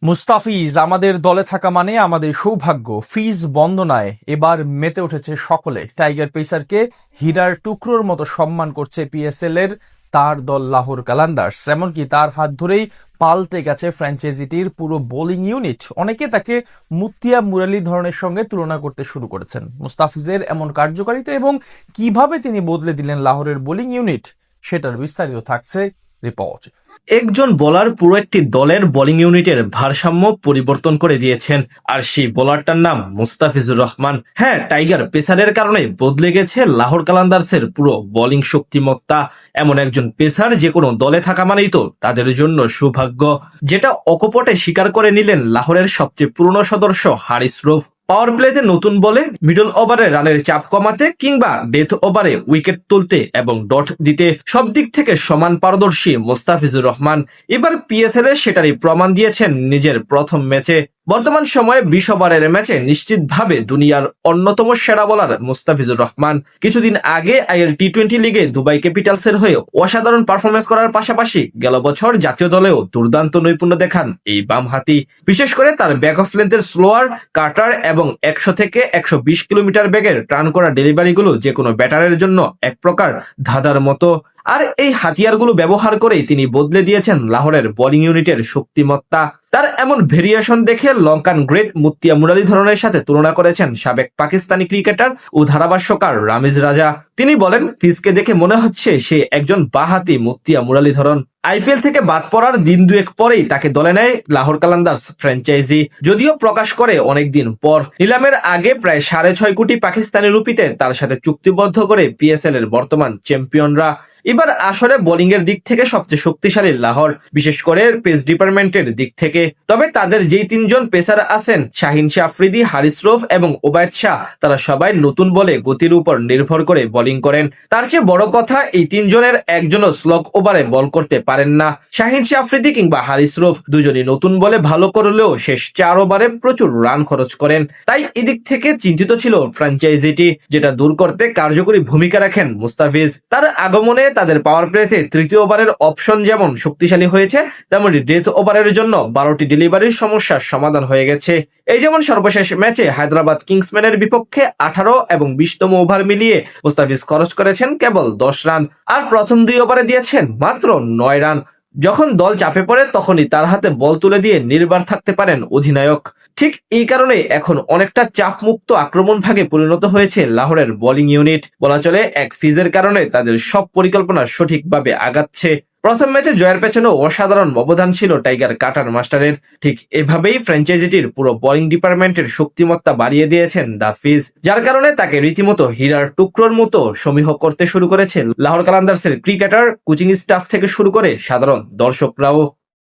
মুস্তাফিজ আমাদের দলে থাকা মানে আমাদের সৌভাগ্য। ফিজ বন্দনায় এবার মেতে উঠেছে সকলে। টাইগার পেসারকে হীরার টুকরোর মতো সম্মান করছে পিএসএল এর তার দল লাহোর কালান্দার্স। এমনকি তার হাত ধরেই পাল্টে গেছে ফ্র্যাঞ্চাইজিটির পুরো বোলিং ইউনিট। অনেকে তাকে মুতিয়া মুরালীধরনের সঙ্গে তুলনা করতে শুরু করেছেন। মুস্তাফিজের এমন কার্যকারিতা এবং কিভাবে তিনি বদলে দিলেন লাহোরের বোলিং ইউনিট, সেটার বিস্তারিত থাকছে রিপোর্ট। একজন বোলার পুরো একটি দলের বোলিং ইউনিটের ভারসাম্য পরিবর্তন করে দিয়েছেন, আর সেই বোলারটার নাম মুস্তাফিজুর রহমান। হ্যাঁ, টাইগার পেসারের কারণে বদলে গেছে লাহোর কালান্দার্সের পুরো বোলিং শক্তিমত্তা। এমন একজন পেসার যে কোনো দলে থাকা মানেই তো তাদের জন্য সৌভাগ্য, যেটা অকপটে স্বীকার করে নিলেন লাহোরের সবচেয়ে পুরনো সদস্য হারিস রৌফ। পাওয়ার প্লেতে নতুন বলে, মিডল ওভারে রানের চাপ কমাতে কিংবা ডেথ ওভারে উইকেট তুলতে এবং ডট দিতে সব দিক থেকে সমান পারদর্শী মুস্তাফিজুর রহমান এবার পিএসএল এ সেটারই প্রমাণ দিয়েছেন নিজের প্রথম ম্যাচে। বর্তমান সময়ে 20 ওভারের ম্যাচে নিশ্চিতভাবে দুনিয়ার অন্যতম সেরা বোলার মুস্তাফিজুর রহমান। কিছুদিন আগে আইএল টি-20 লিগে দুবাই ক্যাপিটালসের হয়ে অসাধারণ পারফরমেন্স করার পাশাপাশি গেল বছর জাতীয় দলেও দুর্দান্ত নৈপুণ্য দেখান এই বামহাতি। বিশেষ করে তার ব্যাক অফ লেন্থের স্লোয়ার, কাটার এবং 100 থেকে 120 কিলোমিটার বেগের টার্ন করা ডেলিভারিগুলো যে কোনো ব্যাটারের জন্য এক প্রকার ধাঁধার মতো। আর এই হাতিয়ারগুলো ব্যবহার করেই তিনি বদলে দিয়েছেন লাহোরের বোলিং ইউনিটের শক্তিমত্তা। তার এমন ভেরিয়েশন দেখে লঙ্কান গ্রেট মুতিয়া মুরালীধরনের সাথে তুলনা করেছেন সাবেক পাকিস্তানি ক্রিকেটার ও ধারাভাষ্যকার রামিজ রাজা। তিনি বলেন, ফিজকে দেখে মনে হচ্ছে সে একজন বাঁহাতি মুতিয়া মুরালীধরন। আইপিএল থেকে বাদ পড়ার দিন দুয়েক পরেই তাকে দলে নেয় লাহোর কালান্দার্স ফ্র্যাঞ্চাইজি, যদিও প্রকাশ করে অনেকদিন পর। নিলামের আগে প্রায় 6.5 কোটি পাকিস্তানি রুপিতে তার সাথে চুক্তিবদ্ধ করে পিএসএল এর বর্তমান চ্যাম্পিয়নরা। এবার আসলে বোলিং এর দিক থেকে সবচেয়ে শক্তিশালী লাহোর, বিশেষ করে পেস ডিপার্টমেন্টের দিক থেকে। তবে তাদের যেই 3 জন পেসার আছেন, শাহিন শাহ আফ্রিদি, হারিস রৌফ এবং ওবায়দ শাহ, তারা সবাই নতুন বলে গতির উপর নির্ভর করে বোলিং করেন। তার চেয়ে বড় কথা, এই 3 জনের একজনও স্লগ ওভারে বল করতে পারেন না। শাহিন শাহ আফ্রিদি কিংবা হারিস রৌফ দুজনই নতুন বলে ভালো করলেও শেষ 4 ওভারে প্রচুর রান খরচ করেন। তাই এদিক থেকে চিন্তিত ছিল ফ্র্যাঞ্চাইজিটি, যেটা দূর করতে কার্যকরী ভূমিকা রাখেন মুস্তাফিজ। তার আগমনে তাদের পাওয়ার প্লেতে 3য় ওভারের অপশন যেমন শক্তিশালী হয়েছে, তেমনি ডেথ ওভারের জন্য 12টি ডেলিভারির সমস্যার সমাধান হয়ে গেছে। এই যেমন সর্বশেষ ম্যাচে হায়দ্রাবাদ কিংসম্যানের বিপক্ষে 18 এবং 20তম ওভার মিলিয়ে মুস্তাফিজ খরচ করেছেন কেবল 10 রান, আর প্রথম 2 ওভারে দিয়েছেন মাত্র 9 রান। যখন দল চাপে পড়ে তখনই তার হাতে বল তুলে দিয়ে নির্ভর থাকতে পারেন অধিনায়ক। ঠিক এই কারণে এখন অনেকটা চাপমুক্ত আক্রমণ ভাগে পরিণত হয়েছে লাহোরের বোলিং ইউনিট। বলা চলে এক ফিজের কারণে তাদের সব পরিকল্পনা সঠিকভাবে আগাচ্ছে। প্রথম ম্যাচে জয়ের পেছনেও অসাধারণ অবদান ছিল টাইগার কাটার মাস্টারের। ঠিক এভাবেই ফ্র্যাঞ্চাইজিটির পুরো বোলিং ডিপার্টমেন্টের শক্তিমত্তা বাড়িয়ে দিয়েছেন দা ফিজ, যার কারণে তাকে রীতিমতো হীরার টুকরোর মতো সমীহ করতে শুরু করেছে লাহোর কালান্দার্সের ক্রিকেটার, কোচিং স্টাফ থেকে শুরু করে সাধারণ দর্শকরাও।